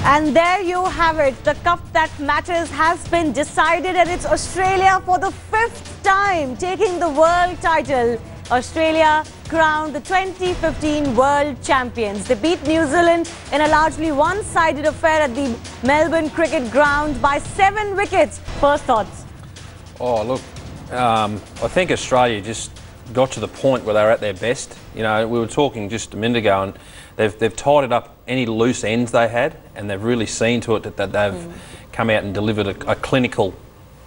And there you have it. The cup that matters has been decided, and it's Australia for the 5th time taking the world title. Australia crowned the 2015 world champions. They beat New Zealand in a largely one-sided affair at the Melbourne cricket ground by 7 wickets. First thoughts? Oh, look, I think Australia just got to the point where they were at their best. You know, we were talking just a minute ago, and they've tidied up any loose ends they had, and they've really seen to it that they've come out and delivered a clinical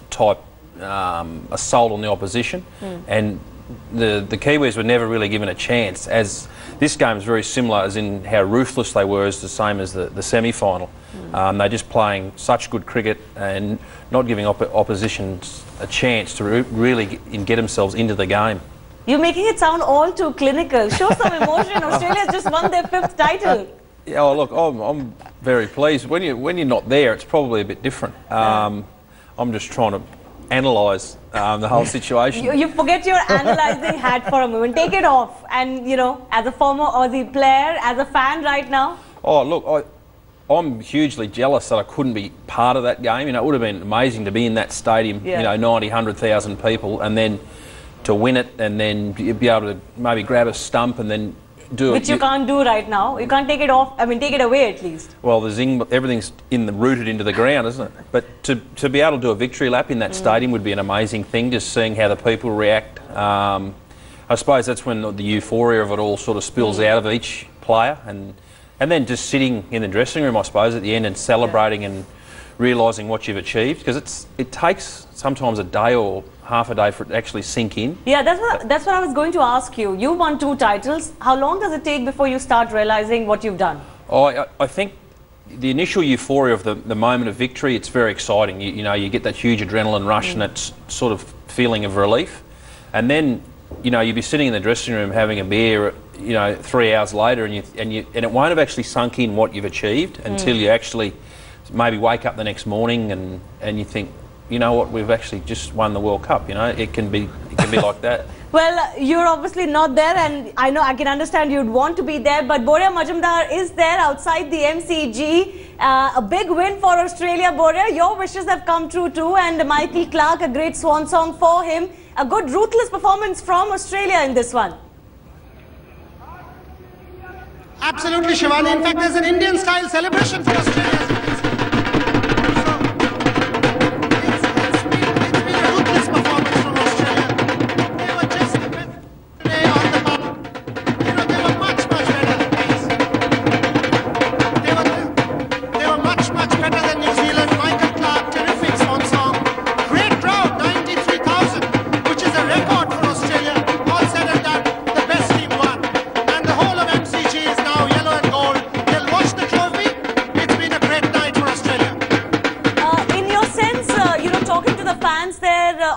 type assault on the opposition. And the Kiwis were never really given a chance, as this game is very similar as in how ruthless they were, as the same as the semi-final. They're just playing such good cricket and not giving opposition a chance to really get themselves into the game. You're making it sound all too clinical. Show some emotion. Australia's just won their 5th title. Yeah, oh, look, I'm very pleased. When you're not there, it's probably a bit different. I'm just trying to analyse the whole situation. You forget your analysing hat for a moment. Take it off. And, you know, as a former Aussie player, as a fan right now. Oh, look, I'm hugely jealous that I couldn't be part of that game. You know, it would have been amazing to be in that stadium, you know, 90, 100,000 people, and then to win it, and then be able to maybe grab a stump and then do it. Which you can't do right now. You can't take it off, I mean, take it away at least. Well, everything's rooted into the ground, isn't it? But to be able to do a victory lap in that stadium would be an amazing thing, just seeing how the people react. I suppose that's when the euphoria of it all sort of spills out of each player, and then just sitting in the dressing room, I suppose, at the end and celebrating and realising what you've achieved, because it takes sometimes a day or half a day for it to actually sink in. Yeah, that's what I was going to ask you. You won 2 titles. How long does it take before you start realising what you've done? Oh, I think the initial euphoria of the moment of victory, it's very exciting. You know, you get that huge adrenaline rush and that sort of feeling of relief. And then, you know, you'd be sitting in the dressing room having a beer, you know, 3 hours later, and it won't have actually sunk in what you've achieved until you actually maybe wake up the next morning and you think, you know what, we've actually just won the World Cup. You know, it can be like that. Well, you're obviously not there, and I can understand you'd want to be there, but Boria Majumdar is there outside the MCG. A big win for Australia, Boria. Your wishes have come true too, and Michael Clarke, a great swan song for him. A good ruthless performance from Australia in this one. Absolutely, Shivani. In fact, there's an Indian-style celebration for Australia.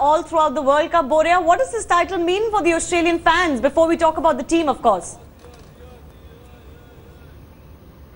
All throughout the World Cup, Boria, what does this title mean for the Australian fans, before we talk about the team, of course?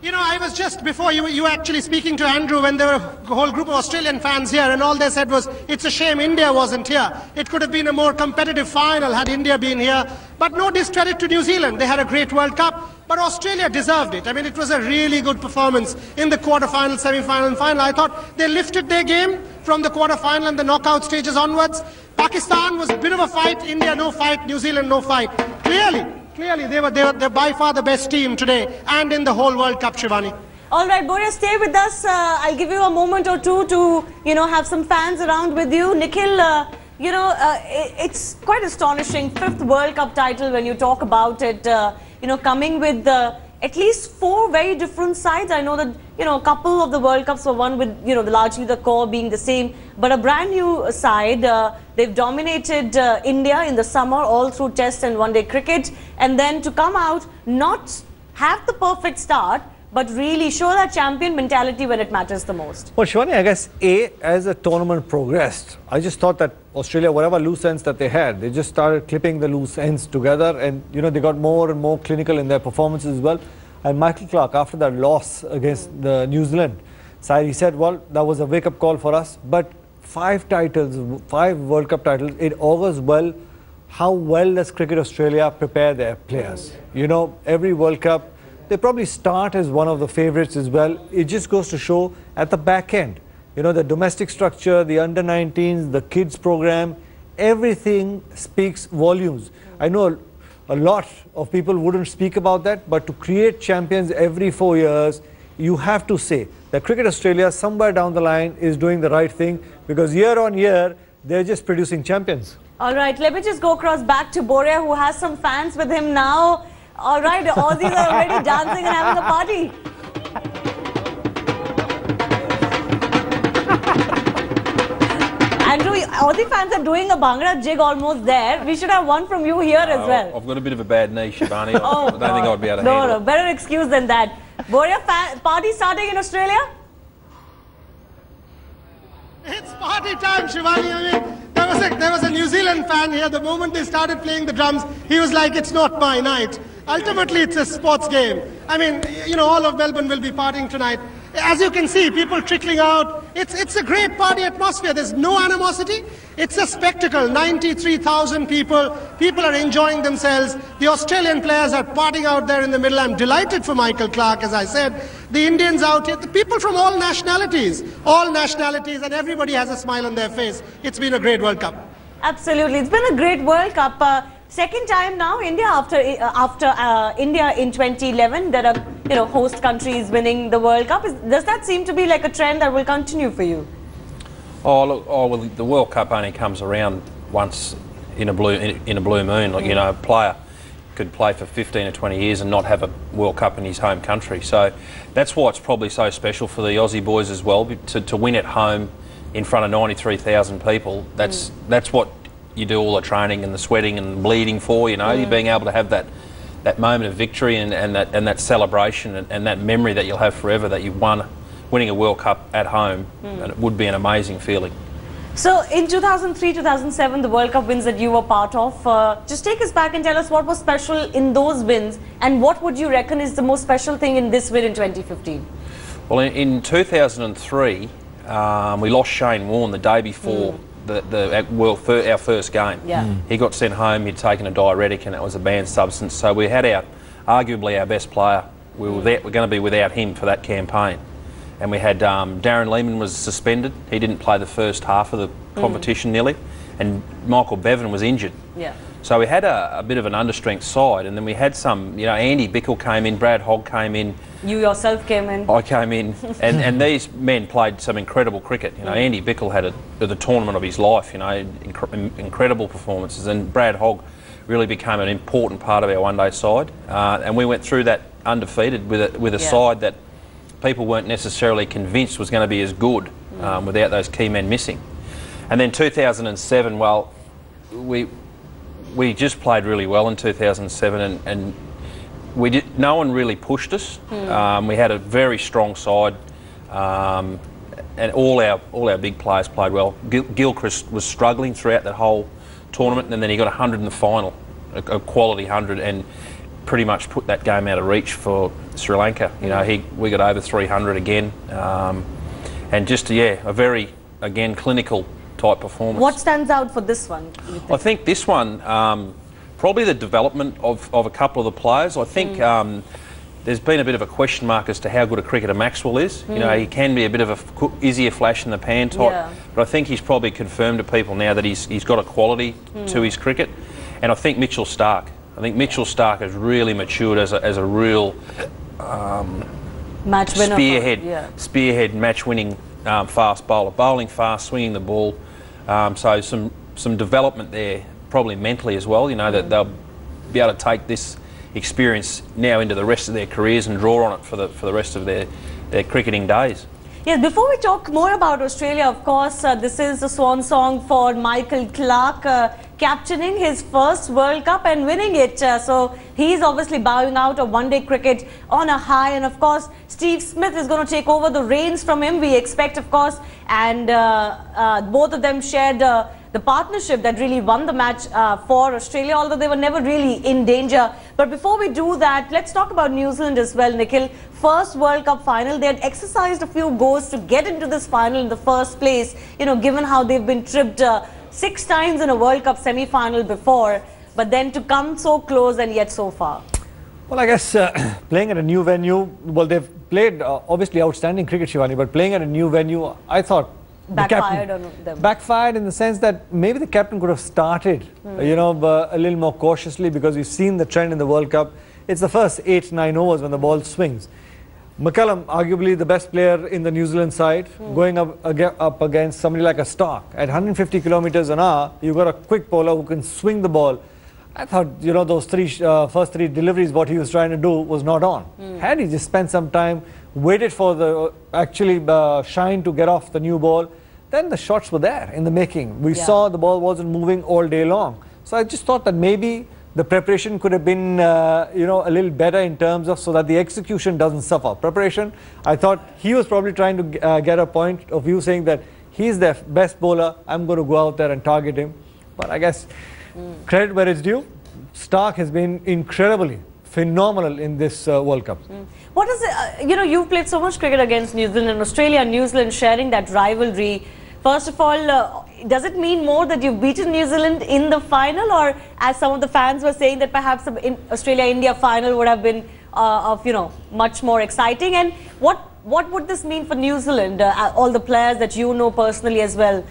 You know, I was just, before you were actually speaking to Andrew, when there were a whole group of Australian fans here, and all they said was, it's a shame India wasn't here. It could have been a more competitive final had India been here. But no discredit to New Zealand. They had a great World Cup, but Australia deserved it. I mean, it was a really good performance in the quarter-final, semi-final and final. I thought they lifted their game from the quarter-final and the knockout stages onwards. Pakistan was a bit of a fight. India, no fight. New Zealand, no fight. Clearly, they're by far the best team today and in the whole World Cup, Shivani. All right, Boria, stay with us. I'll give you a moment or two to, you know, have some fans around with you. Nikhil, you know, it's quite astonishing. 5th World Cup title when you talk about it, you know, coming with at least 4 very different sides. I know that, you know, a couple of the World Cups were won with, you know, largely the core being the same, but a brand new side. They've dominated India in the summer all through Test and one-day cricket, and then to come out, not have the perfect start, but really show that champion mentality when it matters the most. Well, Shivani, I guess, as the tournament progressed, I just thought that Australia, whatever loose ends that they had, they just started clipping the loose ends together, and, you know, they got more and more clinical in their performances as well. And Michael Clarke, after that loss against the New Zealand side, he said, well, that was a wake-up call for us, but 5 titles, 5 World Cup titles, it augurs well. How well does Cricket Australia prepare their players? You know, every World Cup, they probably start as one of the favorites as well. It just goes to show at the back end, you know, the domestic structure, the under-19s, the kids program, everything speaks volumes. I know a lot of people wouldn't speak about that, but to create champions every 4 years, you have to say that Cricket Australia somewhere down the line is doing the right thing, because year on year, they're just producing champions. All right, let me just go across back to Boria, who has some fans with him now. All right, the Aussies are already dancing and having a party. Andrew, Aussie fans are doing a Bhangra jig almost there. We should have one from you here as well. I've got a bit of a bad knee, Shivani. I don't think I'd be able to handle it. No, better excuse than that. Boria, party starting in Australia? It's party time, Shivani. I mean, there was a New Zealand fan here. The moment they started playing the drums, he was like, it's not my night. Ultimately, it's a sports game. I mean, you know, all of Melbourne will be partying tonight. As you can see, people trickling out. It's a great party atmosphere. There's no animosity. It's a spectacle. 93,000 people. People are enjoying themselves. The Australian players are partying out there in the middle. I'm delighted for Michael Clarke, as I said. The Indians out here. The people from all nationalities, and everybody has a smile on their face. It's been a great World Cup. Absolutely. It's been a great World Cup. Second time now, India after India in 2011, there are host countries winning the World Cup. Does that seem to be like a trend that will continue for you? Oh, look, well, the World Cup only comes around once in a blue moon. Like, you know, a player could play for 15 or 20 years and not have a World Cup in his home country. So that's why it's probably so special for the Aussie boys as well, to win at home in front of 93,000 people. That's what you do all the training and the sweating and bleeding for, you know. You're being able to have that moment of victory and that celebration and that memory that you'll have forever that you've winning a World Cup at home, and it would be an amazing feeling. So in 2003, 2007, the World Cup wins that you were part of, just take us back and tell us what was special in those wins, and what would you reckon is the most special thing in this win in 2015? Well, in 2003, we lost Shane Warne the day before our first game. Yeah. He got sent home. He'd taken a diuretic, and it was a banned substance. So we had arguably our best player. We're going to be without him for that campaign. And we had Darren Lehmann was suspended. He didn't play the first half of the competition nearly, and Michael Bevan was injured. Yeah. So we had a bit of an understrength side, and then we had some, you know, Andy Bickle came in, Brad Hogg came in. You yourself came in. I came in, and these men played some incredible cricket. You know, Andy Bickle had the tournament of his life, you know, incredible performances, and Brad Hogg really became an important part of our one-day side. And we went through that undefeated with a side that people weren't necessarily convinced was going to be as good without those key men missing. And then 2007, well, we just played really well in 2007, and no one really pushed us. We had a very strong side, and all our big players played well. Gilchrist was struggling throughout that whole tournament, and then he got 100 in the final, a quality 100, and pretty much put that game out of reach for Sri Lanka. You know, we got over 300 again, and just a very clinical type performance. What stands out for this one? I think this one, probably the development of a couple of the players. I think there's been a bit of a question mark as to how good a cricketer Maxwell is. You know, he can be a bit of a flash in the pan type, but I think he's probably confirmed to people now that he's got a quality to his cricket. And I think Mitchell Starc. I think Mitchell Starc has really matured as a real match winner, spearhead match-winning fast bowler, bowling fast, swinging the ball. So some development there, probably mentally as well. You know, that they'll be able to take this experience now into the rest of their careers and draw on it for the rest of their cricketing days. Yes, before we talk more about Australia, of course, this is the swan song for Michael Clarke, captaining his first World Cup and winning it. So he's obviously bowing out of one-day cricket on a high, and of course Steve Smith is going to take over the reins from him, we expect, of course, and both of them shared the partnership that really won the match for Australia, although they were never really in danger. But before we do that, let's talk about New Zealand as well, Nikhil. First World Cup final, they had exercised a few goals to get into this final in the first place, you know, given how they've been tripped 6 times in a World Cup semi-final before, but then to come so close and yet so far. Well, I guess playing at a new venue, well, they've played obviously outstanding cricket, Shivani, but playing at a new venue, I thought Backfired on them. backfired in the sense that maybe the captain could have started, you know, a little more cautiously, because we've seen the trend in the World Cup. It's the first 8-9 overs when the ball swings. McCullum, arguably the best player in the New Zealand side, going up against somebody like a Stark. At 150 kilometers an hour, you've got a quick bowler who can swing the ball. I thought, you know, those first three deliveries, what he was trying to do was not on. Had he just spent some time, waited for the shine to get off the new ball, then the shots were there in the making. We saw the ball wasn't moving all day long. So I just thought that maybe the preparation could have been, you know, a little better in terms of so that the execution doesn't suffer. Preparation, I thought he was probably trying to get a point of view saying that he's the best bowler, I'm going to go out there and target him. But I guess credit where it's due. Stark has been incredibly phenomenal in this World Cup. What is it, you know, you've played so much cricket against New Zealand and Australia and New Zealand sharing that rivalry. First of all, does it mean more that you've beaten New Zealand in the final, or as some of the fans were saying that perhaps the Australia-India final would have been of, you know, much more exciting? And what would this mean for New Zealand, all the players that you know personally as well,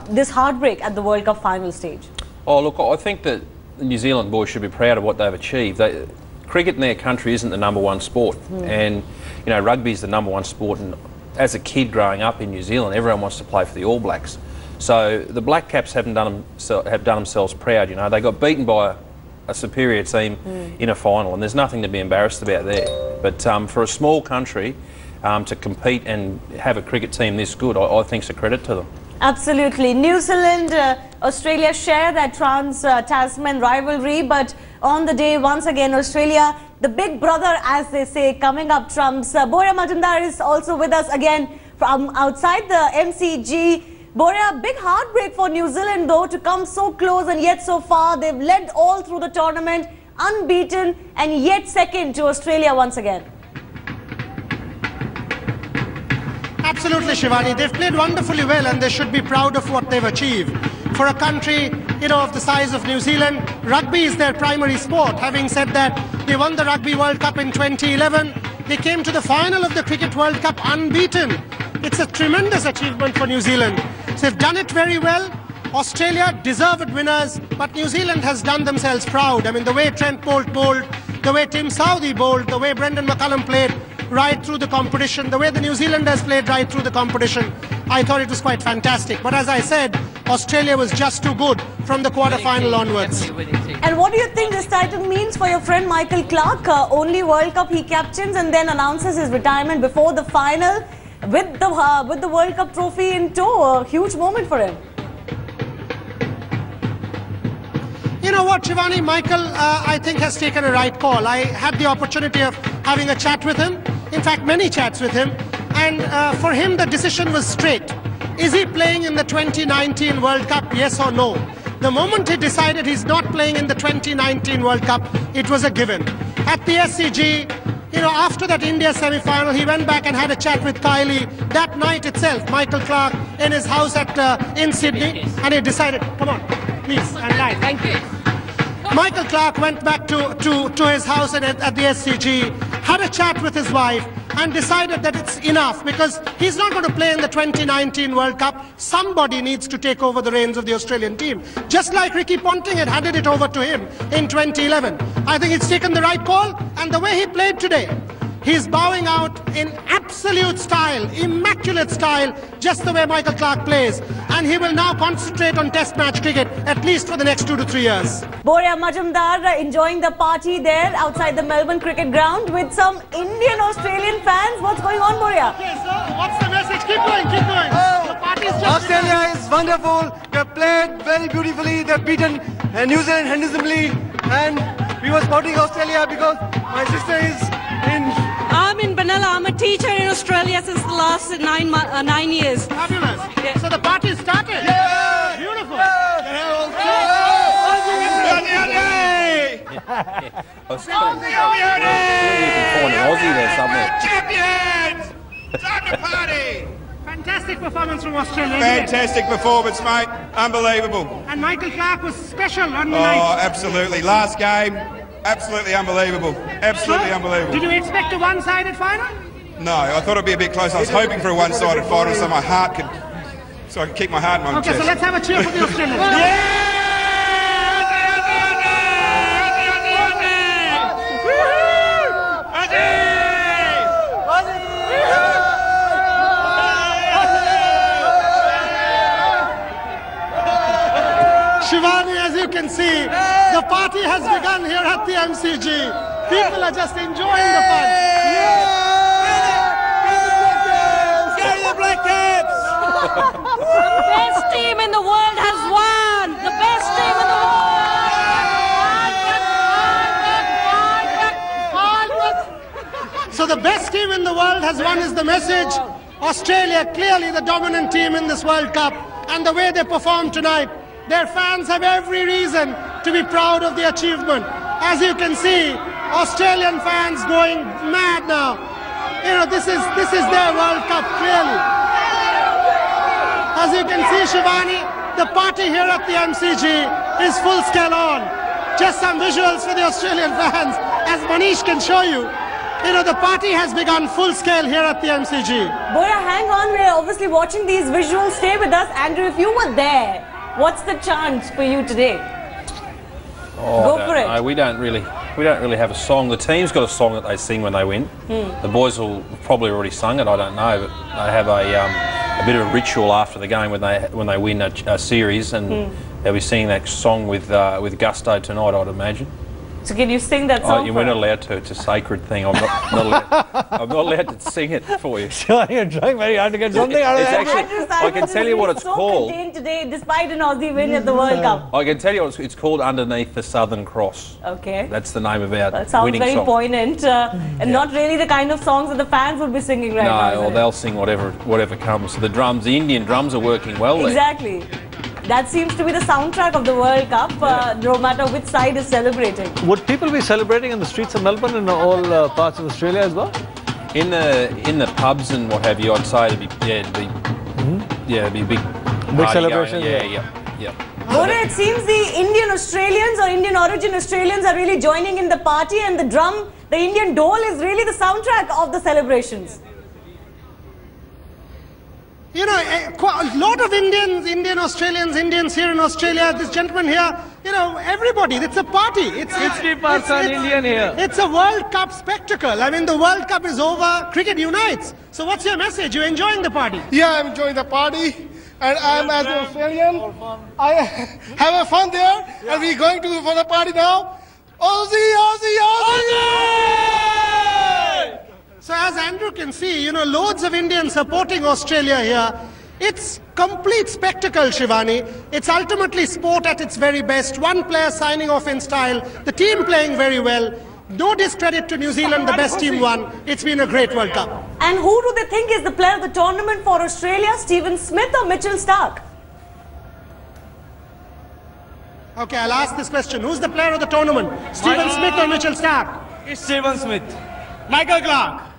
this heartbreak at the World Cup final stage? Oh, look, I think that the New Zealand boys should be proud of what they've achieved. Cricket in their country isn't the #1 sport, and you know, rugby is the #1 sport. And as a kid growing up in New Zealand, everyone wants to play for the All Blacks. So the Black Caps have done themselves proud. You know, they got beaten by a superior team in a final, and there's nothing to be embarrassed about there. But for a small country to compete and have a cricket team this good, I think it's a credit to them. Absolutely. New Zealand, Australia share that trans-Tasman rivalry, but on the day, once again, Australia, the big brother, as they say, coming up trumps. Boria Majumdar is also with us again from outside the MCG. Boria, big heartbreak for New Zealand, though, to come so close and yet so far. They've led all through the tournament, unbeaten, and yet second to Australia once again. Absolutely, Shivani. They've played wonderfully well and they should be proud of what they've achieved. For a country, you know, of the size of New Zealand, rugby is their primary sport. Having said that, they won the Rugby World Cup in 2011. They came to the final of the Cricket World Cup unbeaten. It's a tremendous achievement for New Zealand. So they've done it very well. Australia, deserved winners, but New Zealand has done themselves proud. I mean, the way Trent Boult bowled, the way Tim Southee bowled, the way Brendan McCullum played right through the competition, the way the New Zealanders played right through the competition, I thought it was quite fantastic. But as I said, Australia was just too good from the quarter-final onwards. And what do you think this title means for your friend Michael Clarke? Only World Cup he captains and then announces his retirement before the final with the World Cup trophy in tow. A huge moment for him. You know what, Shivani, Michael, I think has taken a right call. I had the opportunity of having a chat with him, in fact, many chats with him, and for him the decision was straight. Is he playing in the 2019 World Cup, yes or no? The moment he decided he's not playing in the 2019 World Cup, it was a given. At the SCG, you know, after that India semi-final, he went back and had a chat with Kylie. That night itself, Michael Clarke in his house in Sydney, and he decided, come on, please, and live. Thank you. Michael Clarke went back to his house at the SCG, had a chat with his wife, and decided that it's enough because he's not going to play in the 2019 World Cup. Somebody needs to take over the reins of the Australian team. Just like Ricky Ponting had handed it over to him in 2011. I think it's taken the right call, and the way he played today, he's bowing out in absolute style, immaculate style, just the way Michael Clarke plays. And he will now concentrate on Test match cricket, at least for the next 2 to 3 years. Boria Majumdar enjoying the party there outside the Melbourne cricket ground with some Indian-Australian fans. What's going on, Boria? Okay, so what's the message? Keep going, keep going. The party is just Australia is wonderful. They played very beautifully. They've beaten New Zealand handsomely. And we were supporting Australia because my sister is in... I'm in Benalla. I'm a teacher in Australia since the last 9 years. Fabulous. Yeah. So the party started. Yeah. Beautiful. Aussie there somewhere. Champions! Time to party! Fantastic performance from Australia. isn't it? Fantastic performance, mate. Unbelievable. And Michael Clarke was special on the Oh, night. absolutely. Last game, Absolutely unbelievable. Absolutely unbelievable. Did you expect a one-sided final? No, I thought it'd be a bit close. I was hoping for a one-sided final so my heart could, so I could kick my heart in my chest. Okay, so let's have a cheer for the Australians. Shivani, as you can see, the party has begun here at the MCG. People are just enjoying the fun. Carry the Black Caps! The best team in the world has won! The best team in the world! So the best team in the world has won is the message. Australia clearly the dominant team in this World Cup, and the way they performed tonight, their fans have every reason to be proud of the achievement. As you can see, Australian fans going mad now. You know, this is their World Cup clearly. As you can see, Shivani, the party here at the MCG is full scale on. Just some visuals for the Australian fans, as Manish can show you. You know, the party has begun full scale here at the MCG. Boya, hang on, we're obviously watching these visuals. Stay with us. Andrew, if you were there, what's the chant for you today? Oh, Go for it. No, we don't really have a song. The team's got a song that they sing when they win. The boys will probably already sung it. I don't know, but they have a bit of a ritual after the game when they win a series, and they'll be singing that song with gusto tonight, I'd imagine. So can you sing that song? We're not allowed to. It's a sacred thing. I'm not allowed to sing it for you. Sure, you're trying very hard to get something out of It's that. actually, I can tell you what it's called. Contained today, despite an Aussie win at the World Cup. I can tell you what it's called. Underneath the Southern Cross. Okay. That's the name of our That sounds winning very song. poignant, and not really the kind of songs that the fans would be singing right now. No, or they'll sing whatever comes. So the drums, the Indian drums are working well there. Exactly. That seems to be the soundtrack of the World Cup, no matter which side is celebrating. Would people be celebrating in the streets of Melbourne and all parts of Australia as well? In the pubs and what have you, I'd say it'd be big party celebration. Going. Yeah. Bora, it seems the Indian Australians or Indian origin Australians are really joining in the party, and the drum, the Indian dole is really the soundtrack of the celebrations. You know, a lot of Indian Australians, Indians here in Australia, this gentleman here, you know, everybody, it's a party. It's 60% Indian here. It's a World Cup spectacle. I mean, the World Cup is over, cricket unites. So what's your message? You're enjoying the party? Yeah, I'm enjoying the party. And I'm as an Australian. I have a fun there. And we're going to for the party now. Aussie, Aussie, Aussie! So as Andrew can see, you know, loads of Indians supporting Australia here. It's complete spectacle, Shivani. It's ultimately sport at its very best. One player signing off in style, the team playing very well. No discredit to New Zealand, the best team won. It's been a great World Cup. And who do they think is the player of the tournament for Australia? Stephen Smith or Mitchell Starc? Okay, I'll ask this question. Who's the player of the tournament? Stephen Smith or Mitchell Starc? It's Stephen Smith. Michael Clark.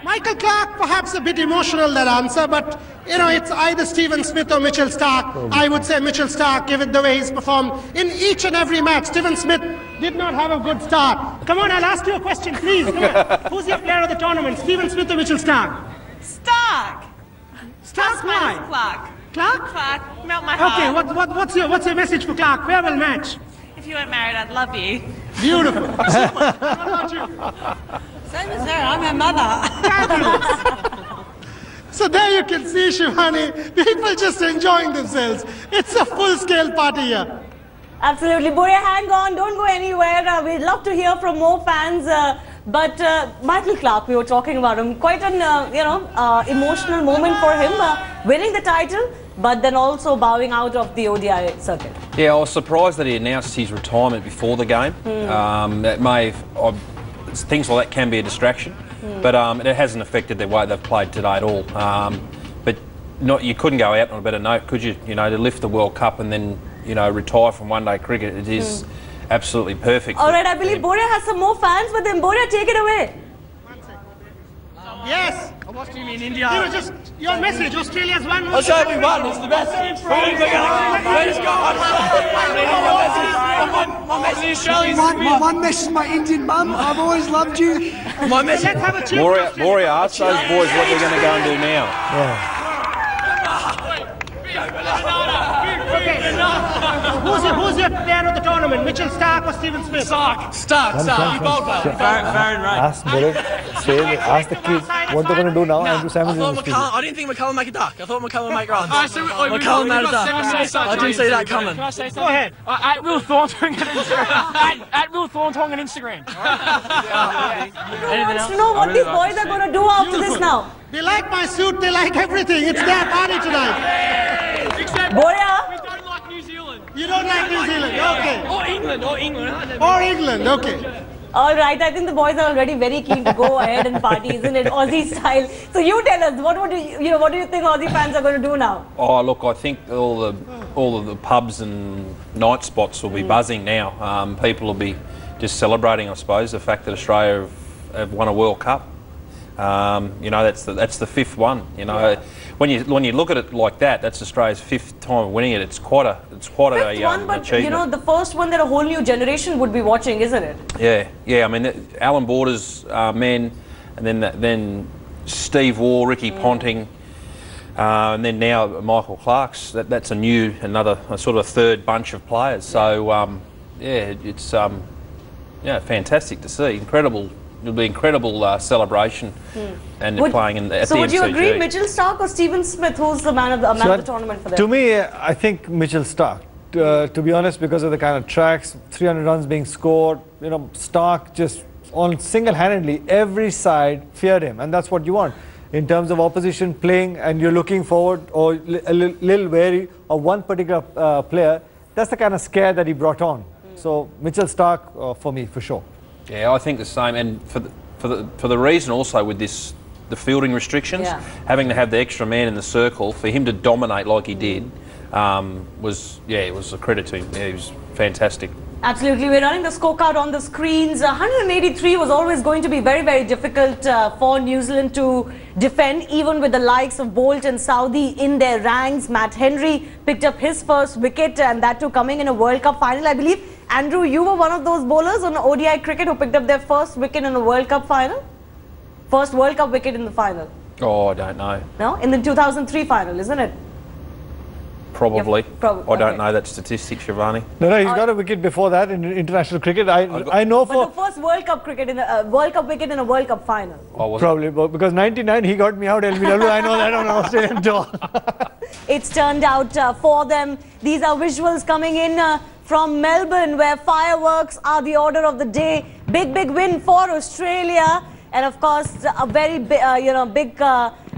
Michael Clark, perhaps a bit emotional, that answer, but, you know, it's either Stephen Smith or Mitchell Starc. I would say Mitchell Starc, given the way he's performed in each and every match. Stephen Smith did not have a good start. Come on, I'll ask you a question, please. Come on. Who's your player of the tournament, Stephen Smith or Mitchell Starc? Starc. Starc, why? Clark. Clark? Clark, melt my heart. Okay, what's your message for Clark? Farewell match. If you weren't married, I'd love you. Beautiful. Super. What about you? Same as her, I'm her mother. So there you can see, Shivani, people just enjoying themselves. It's a full-scale party here. Absolutely. Boya, hang on. Don't go anywhere. We'd love to hear from more fans. But Michael Clark, we were talking about him. Quite an, emotional moment for him. Winning the title, but then also bowing out of the ODI circuit. Yeah, I was surprised that he announced his retirement before the game. That may have... things like that can be a distraction, but it hasn't affected the way they've played today at all. But you couldn't go out on a better note, could you? You know, to lift the World Cup and then, you know, retire from one-day cricket, it is absolutely perfect. All right, I believe Boria has some more fans with him. Boria, take it away. Yes. What do you mean, India? You were just your message. Australia's won. I'll show we won. It's the best. Let's go. My message is Australians. My one message, my Indian mum. I've always loved you. My message. Let's have a cheer. Moria, ask those boys what they're going to go and do now. Yeah. Who's your player of the tournament? Mitchell Starc or Stephen Smith? Starc. You both Baron Ray. Ask the kids what they're going to do now. Andrew Symonds is in the studio. I didn't think McCullum make a duck. I thought McCullum make runs. McCullum made a duck. I didn't see that coming. Go ahead. At Will Thornton on Instagram. At Will Thornton on Instagram. Everyone wants to know what these boys are going to do after this now. They like my suit. They like everything. It's their party tonight. Boya. We don't like New Zealand. You don't like New Zealand, okay? Or England. Or England, okay. All right, I think the boys are already very keen to go ahead and party, isn't it? Aussie style. So you tell us, what do you think Aussie fans are going to do now? Oh, look, I think all of the pubs and night spots will be buzzing now. People will be just celebrating, I suppose, the fact that Australia have won a World Cup. You know, that's the fifth one. You know, when you look at it like that, that's Australia's fifth time winning it. It's quite a but achievement. you know, the first one that a whole new generation would be watching, isn't it? Yeah. I mean, Alan Border's men, and then Steve Waugh, Ricky Ponting, and then now Michael Clark's. That's another sort of a third bunch of players. So it's fantastic to see. Incredible. It'll be incredible celebration, and they're playing at the MCG. So would you agree, Mitchell Starc or Stephen Smith? Who's the man of the tournament for them? To me, I think Mitchell Starc. To be honest, because of the kind of tracks, 300 runs being scored, you know, Starc just on single-handedly every side feared him, and that's what you want in terms of opposition playing, and you're looking forward or a little wary of one particular player. That's the kind of scare that he brought on. So Mitchell Starc for me, for sure. Yeah, I think the same, and for the reason also with the fielding restrictions, having to have the extra man in the circle, for him to dominate like he did, it was a credit to him. Yeah, he was fantastic. Absolutely, we're running the scorecard on the screens. 183 was always going to be very, very difficult for New Zealand to defend, even with the likes of Bolt and Saudi in their ranks. Matt Henry picked up his first wicket, and that too coming in a World Cup final, I believe. Andrew, you were one of those bowlers on ODI cricket who picked up their first wicket in a World Cup final? First World Cup wicket in the final? Oh, I don't know. No? In the 2003 final, isn't it? Probably. Probably. I don't know that statistic, Shivani. No, he's got a wicket before that in international cricket. I know for... But the first World Cup cricket in a World Cup wicket in a World Cup final. Probably, because 99 he got me out LBW. I know that on Australian tour. It's turned out for them. These are visuals coming in from Melbourne, where fireworks are the order of the day. Big win for Australia, and of course a very big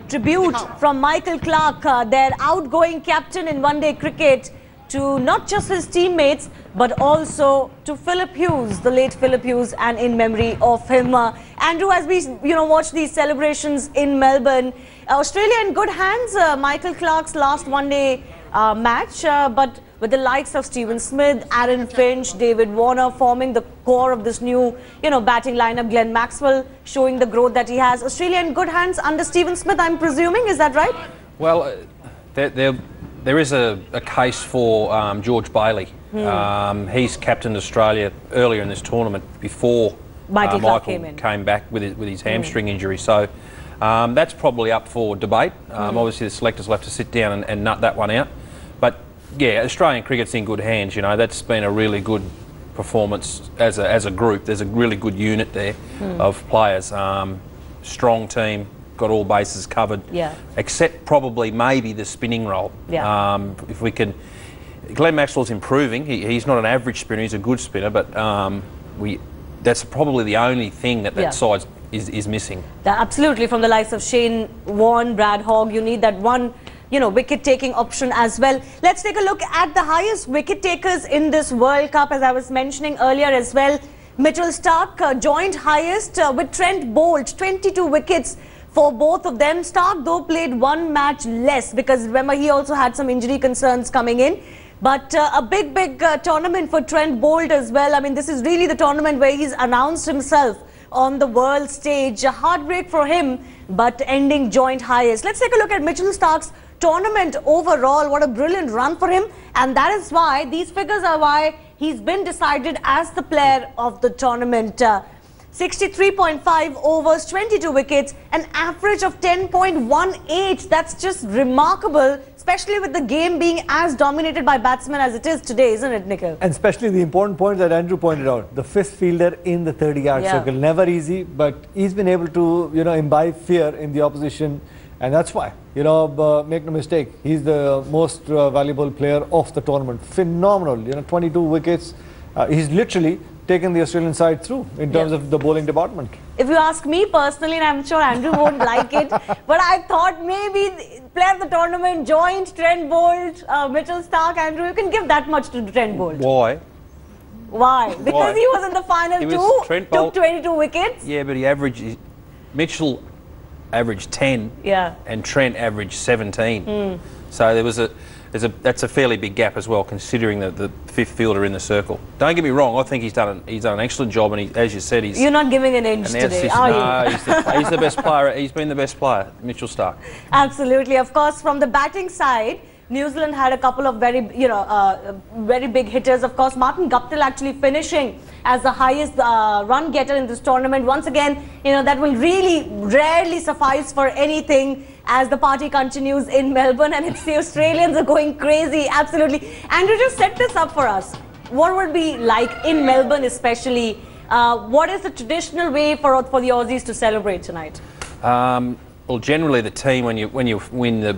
tribute from Michael Clarke, their outgoing captain in one-day cricket, to not just his teammates but also to Philip Hughes, the late Philip Hughes, and in memory of him. Andrew, as we watch these celebrations in Melbourne, Australia in good hands. Michael Clarke's last one-day match, but with the likes of Stephen Smith, Aaron Finch, David Warner forming the core of this new, batting lineup. Glenn Maxwell showing the growth that he has. Australia in good hands under Stephen Smith, I'm presuming. Is that right? Well, there is a case for George Bailey. He's captained Australia earlier in this tournament before Michael came back with his hamstring injury. So that's probably up for debate. Obviously, the selectors will have to sit down and nut that one out. But yeah, Australian cricket's in good hands. That's been a really good performance as a group. There's a really good unit there of players. Strong team, got all bases covered. Yeah. Except probably maybe the spinning role. Yeah. If we can, Glenn Maxwell's improving. He's not an average spinner. He's a good spinner, but that's probably the only thing that side is missing. Absolutely, from the likes of Shane Warne, Brad Hogg, you need that one wicket-taking option as well. Let's take a look at the highest wicket-takers in this World Cup, as I was mentioning earlier as well. Mitchell Starc joined highest with Trent Bolt, 22 wickets for both of them. Starc, though, played one match less because, remember, he also had some injury concerns coming in. But a big tournament for Trent Bolt as well. I mean, this is really the tournament where he's announced himself on the world stage. A heartbreak for him, but ending joint highest. Let's take a look at Mitchell Starc's tournament overall. What a brilliant run for him, and that is why these figures are why he's been decided as the player of the tournament. 63.5 overs, 22 wickets, an average of 10.18. That's just remarkable, especially with the game being as dominated by batsmen as it is today, isn't it, Nikhil? And especially the important point that Andrew pointed out, the fifth fielder in the 30-yard circle. Never easy, but he's been able to, imbibe fear in the opposition. And that's why, make no mistake, he's the most valuable player of the tournament. Phenomenal, 22 wickets. He's literally taken the Australian side through in terms of the bowling department. If you ask me personally, and I'm sure Andrew won't like it, but I thought maybe player of the tournament, joint Trent Bolt, Mitchell Starc, Andrew, you can give that much to Trent Bolt. Why? Why? Because he was in the final two, took 22 wickets. Yeah, but he averaged, Mitchell averaged 10 and Trent averaged 17. So there was that's a fairly big gap as well, considering the fifth fielder in the circle. Don't get me wrong, I think he's done an excellent job, and as you said, You're not giving an inch today, are you? No, he's the best player. He's been the best player, Mitchell Starc. Absolutely. Of course, from the batting side, New Zealand had a couple of very, very big hitters. Of course, Martin Guptill actually finishing as the highest run getter in this tournament. Once again, that will really rarely suffice for anything as the party continues in Melbourne, and it's the Australians are going crazy. Absolutely. Andrew, just set this up for us. What would be like in Melbourne, especially? What is the traditional way for the Aussies to celebrate tonight? Well, generally the team, when you win the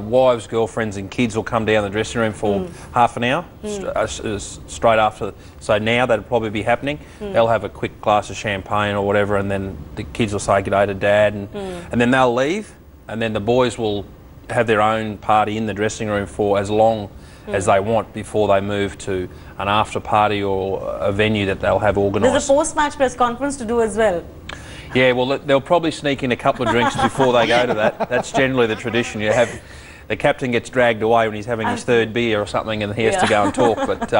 wives, girlfriends and kids will come down the dressing room for half an hour straight after. So now that'll probably be happening. They'll have a quick glass of champagne or whatever, and then the kids will say g'day to dad, and then they'll leave, and then the boys will have their own party in the dressing room for as long as they want before they move to an after party or a venue that they'll have organised. There's a post-match press conference to do as well. Yeah, well, they'll probably sneak in a couple of drinks before they go to that. That's generally the tradition. You have the captain gets dragged away when he's having his third beer or something, and he has to go and talk. But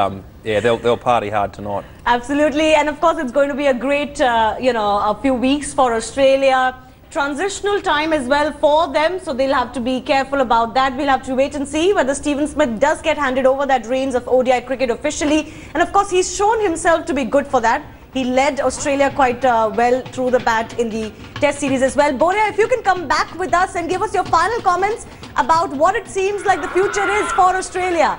yeah, they'll party hard tonight. Absolutely, and of course it's going to be a great, a few weeks for Australia. Transitional time as well for them, so they'll have to be careful about that. We'll have to wait and see whether Stephen Smith does get handed over that reins of ODI cricket officially, and of course he's shown himself to be good for that. He led Australia quite well through the bat in the Test series as well. Boria, if you can come back with us and give us your final comments about what it seems like the future is for Australia.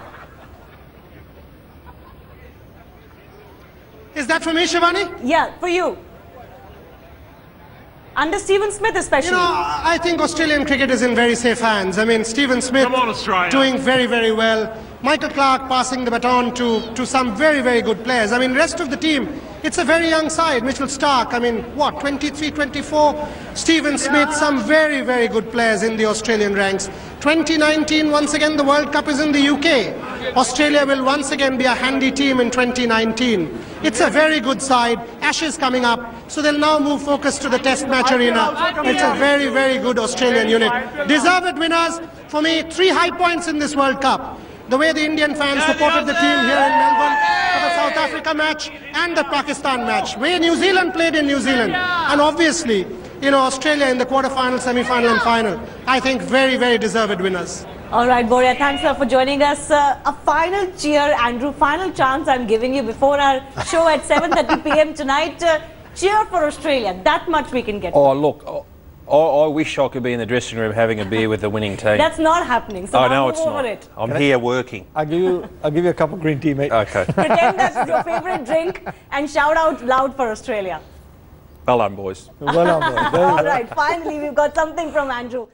Is that for me, Shivani? Yeah, for you. Under Stephen Smith especially. I think Australian cricket is in very safe hands. I mean, Stephen Smith doing very, very well. Michael Clarke passing the baton to some very, very good players. I mean, rest of the team, it's a very young side. Mitchell Starc, I mean, what, 23, 24? Stephen Smith, some very, very good players in the Australian ranks. 2019, once again, the World Cup is in the UK. Australia will once again be a handy team in 2019. It's a very good side. Ashes coming up, so they'll now move focus to the Test match arena. It's a very, very good Australian unit. Deserved winners, for me, 3 high points in this World Cup. The way the Indian fans supported the team here in Melbourne for the South Africa match and the Pakistan match. Way New Zealand played in New Zealand. And obviously, Australia in the quarter-final, semi-final and final. I think very, very deserved winners. All right, Boria, thanks for joining us. A final cheer, Andrew, final chance I'm giving you before our show at 7:30 p.m. tonight. Cheer for Australia. That much we can get. Oh, look. I wish I could be in the dressing room having a beer with the winning team. That's not happening. So I know it's not. It. I'm here working. I'll give you a cup of green tea, mate. Okay. Pretend that's your favourite drink and shout out loud for Australia. Well done, boys. Well done, boys. All right, finally we've got something from Andrew.